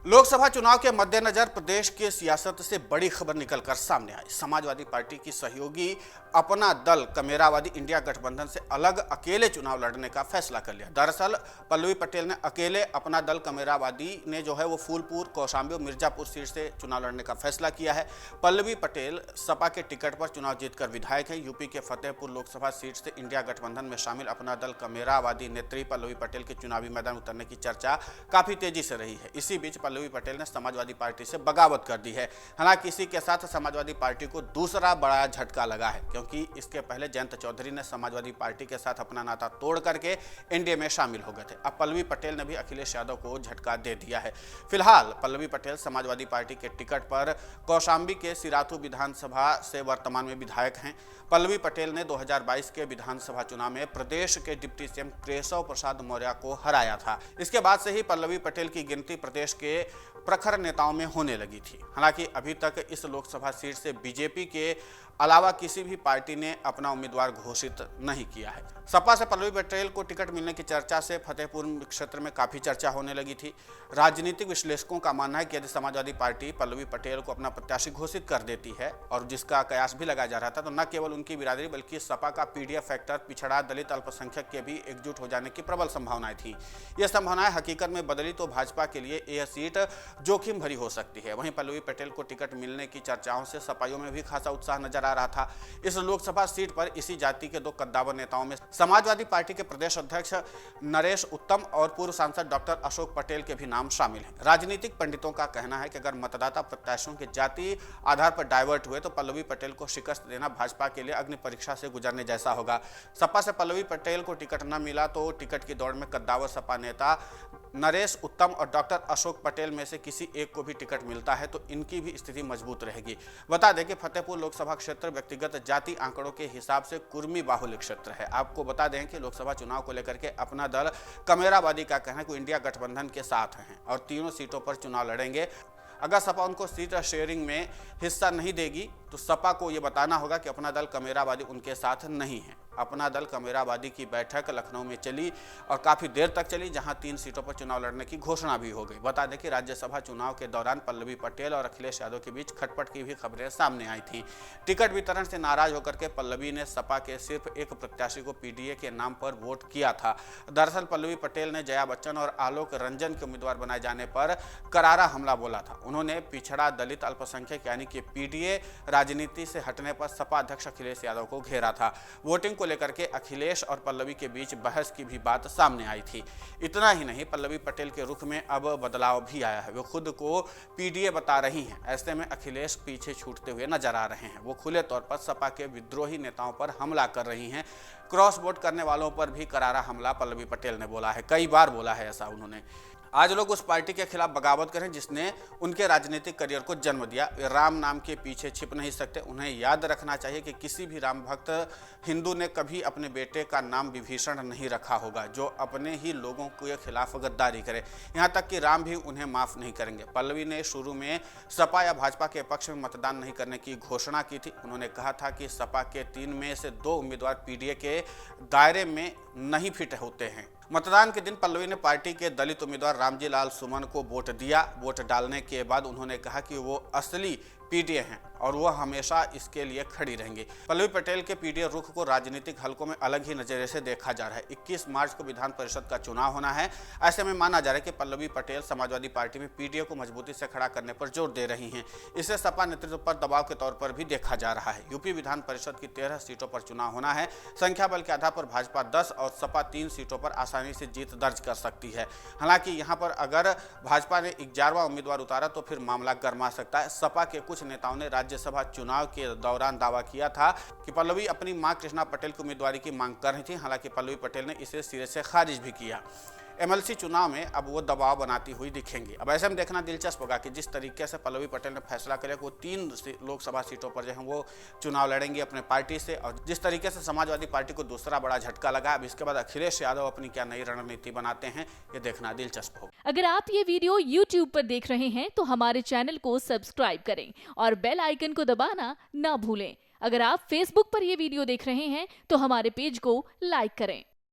लोकसभा चुनाव के मद्देनजर प्रदेश की सियासत से बड़ी खबर निकलकर सामने आई। समाजवादी पार्टी की सहयोगी अपना दल कमेरावादी इंडिया गठबंधन से अलग अकेले चुनाव लड़ने का फैसला कर लिया। दरअसल पल्लवी पटेल ने अकेले अपना दल कमेरावादी ने जो है वो फूलपुर, कौशाम्बी और मिर्जापुर सीट से चुनाव लड़ने का फैसला किया है। पल्लवी पटेल सपा के टिकट पर चुनाव जीतकर विधायक है। यूपी के फतेहपुर लोकसभा सीट से इंडिया गठबंधन में शामिल अपना दल कमेरावादी नेत्री पल्लवी पटेल के चुनावी मैदान उतरने की चर्चा काफी तेजी से रही है। इसी बीच पल्लवी पटेल ने समाजवादी पार्टी से बगावत कर दी है। हालांकि इसी के साथ समाजवादी पार्टी को दूसरा बड़ा झटका लगा है, क्योंकि इसके पहले जयंत चौधरी ने समाजवादी पार्टी के साथ अपना नाता तोड़ करके एनडीए में शामिल हो गए थे। अब पल्लवी पटेल ने भी अखिलेश यादव को झटका दे दिया है। फिलहाल पल्लवी पटेल समाजवादी पार्टी के टिकट पर कौशाम्बी के सिराथू विधानसभा से वर्तमान में विधायक हैं। पल्लवी पटेल ने 2022 के विधानसभा चुनाव में प्रदेश के डिप्टी सीएम केशव प्रसाद मौर्य को हराया था। इसके बाद से ही पल्लवी पटेल की गिनती प्रदेश के प्रखर नेताओं में होने लगी थी। हालांकि अभी तक इस लोकसभा सीट से बीजेपी के अलावा किसी भी पार्टी ने अपना उम्मीदवार घोषित नहीं किया है। सपा से पल्लवी पटेल को टिकट मिलने की चर्चा से फतेहपुर क्षेत्र में काफी चर्चा होने लगी थी। राजनीतिक विश्लेषकों का मानना है कि यदि समाजवादी पार्टी पल्लवी पटेल को अपना प्रत्याशी घोषित कर देती है, और जिसका कयास भी लगाया जा रहा था, तो न केवल उनकी बिरादरी बल्कि सपा का पीडीएफ फैक्टर, पिछड़ा, दलित, अल्पसंख्यक के भी एकजुट हो जाने की प्रबल संभावनाएं थी। यह संभावनाएं हकीकत में बदली तो भाजपा के लिए यह सीट जोखिम भरी हो सकती है। वहीं पल्लवी पटेल को टिकट मिलने की चर्चाओं से सपाइयों में भी खासा उत्साह नजर आ रहा था। इस लोकसभा सीट पर इसी जाति के दो कद्दावर नेताओं में समाजवादी पार्टी के प्रदेश अध्यक्ष नरेश उत्तम और पूर्व सांसद डॉक्टर अशोक पटेल के भी नाम शामिल हैं। राजनीतिक पंडितों का कहना है कि अगर मतदाता प्रत्याशियों के जाति आधार पर डाइवर्ट हुए तो पल्लवी पटेल को शिकस्त देना भाजपा के लिए अग्नि परीक्षा से गुजरने जैसा होगा। सपा से पल्लवी पटेल को टिकट न मिला तो टिकट की दौड़ में कद्दावर सपा नेता नरेश उत्तम और डॉक्टर अशोक पटेल में से किसी एक को भी टिकट मिलता है तो इनकी भी स्थिति मजबूत रहेगी। बता दें कि फतेहपुर लोकसभा क्षेत्र व्यक्तिगत जाति आंकड़ों के हिसाब से कुर्मी बाहुल्य क्षेत्र है। आपको बता दें कि लोकसभा चुनाव को लेकर के अपना दल कमेरावादी का कहना है कि इंडिया गठबंधन के साथ हैं और तीनों सीटों पर चुनाव लड़ेंगे। अगर सपा उनको सीट शेयरिंग में हिस्सा नहीं देगी तो सपा को यह बताना होगा कि अपना दल कमेरावादी उनके साथ नहीं है। अपना दल कमेरावादी की बैठक लखनऊ में चली और काफी देर तक चली, जहां 3 सीटों पर चुनाव लड़ने की घोषणा भी हो गई। बता दें कि राज्यसभा चुनाव के दौरान पल्लवी पटेल और अखिलेश यादव के बीच खटपट की भी खबरें सामने आई थी। टिकट वितरण से नाराज होकर के पल्लवी ने सपा के सिर्फ एक प्रत्याशी को पीडीए के नाम पर वोट किया था। दरअसल पल्लवी पटेल ने जया बच्चन और आलोक रंजन के उम्मीदवार बनाए जाने पर करारा हमला बोला था। उन्होंने पिछड़ा, दलित, अल्पसंख्यक यानी कि पीडीए राजनीति से हटने पर सपा अध्यक्ष अखिलेश यादव को घेरा था। वोटिंग को लेकर के अखिलेश और पल्लवी के बीच बहस की भी बात सामने आई थी। इतना ही नहीं, पल्लवी पटेल के रुख में अब बदलाव भी आया है। वो खुद को पीडीए बता रही हैं। ऐसे में अखिलेश पीछे छूटते हुए नजर आ रहे हैं। वो खुले तौर पर सपा के विद्रोही नेताओं पर हमला कर रही हैं। क्रॉस वोट करने वालों पर भी करारा हमला पल्लवी पटेल ने बोला है, कई बार बोला है ऐसा उन्होंने। आज लोग उस पार्टी के खिलाफ बगावत करें जिसने उनके राजनीतिक करियर को जन्म दिया। राम नाम के पीछे छिप नहीं सकते। उन्हें याद रखना चाहिए कि किसी भी राम भक्त हिंदू ने कभी अपने बेटे का नाम विभीषण नहीं रखा होगा, जो अपने ही लोगों के खिलाफ गद्दारी करे। यहाँ तक कि राम भी उन्हें माफ नहीं करेंगे। पल्लवी ने शुरू में सपा या भाजपा के पक्ष में मतदान नहीं करने की घोषणा की थी। उन्होंने कहा था कि सपा के 3 में से 2 उम्मीदवार पीडीए के दायरे में नहीं फिट होते हैं। मतदान के दिन पल्लवी ने पार्टी के दलित उम्मीदवार रामजी लाल सुमन को वोट दिया। वोट डालने के बाद उन्होंने कहा कि वो असली पीडीए हैं और वो हमेशा इसके लिए खड़ी रहेंगी। पल्लवी पटेल के पीडीए रुख को राजनीतिक हलकों में अलग ही नजरिए से देखा जा रहा है। 21 मार्च को विधान परिषद का चुनाव होना है। ऐसे में माना जा रहा है कि पल्लवी पटेल समाजवादी पार्टी में पीडीए को मजबूती से खड़ा करने पर जोर दे रही हैं। इसे सपा नेतृत्व पर दबाव के तौर पर भी देखा जा रहा है। यूपी विधान परिषद की 13 सीटों पर चुनाव होना है। संख्या बल के आधार पर भाजपा 10 और सपा 3 सीटों पर आसानी से जीत दर्ज कर सकती है। हालांकि यहाँ पर अगर भाजपा ने 11वां उम्मीदवार उतारा तो फिर मामला गर्मा सकता है। सपा के कुछ नेताओं ने राज्यसभा चुनाव के दौरान दावा किया था कि पल्लवी अपनी मां कृष्णा पटेल की उम्मीदवारी की मांग कर रही थी। हालांकि पल्लवी पटेल ने इसे सिरे से खारिज भी किया। एमएलसी चुनाव में अब वो दबाव बनाती हुई दिखेंगी। अब ऐसे में देखना दिलचस्प होगा कि जिस तरीके से पल्लवी पटेल ने फैसला किया कि वो 3 लोकसभा सीटों पर जो है वो चुनाव लड़ेंगे अपने पार्टी से, और जिस तरीके से समाजवादी पार्टी को दूसरा बड़ा झटका लगा, अब इसके बाद अखिलेश यादव अपनी क्या नई रणनीति बनाते हैं, ये देखना दिलचस्प होगा। अगर आप ये वीडियो YouTube पर देख रहे हैं तो हमारे चैनल को सब्सक्राइब करें और बेल आइकन को दबाना ना भूलें। अगर आप Facebook पर ये वीडियो देख रहे हैं तो हमारे पेज को लाइक करें।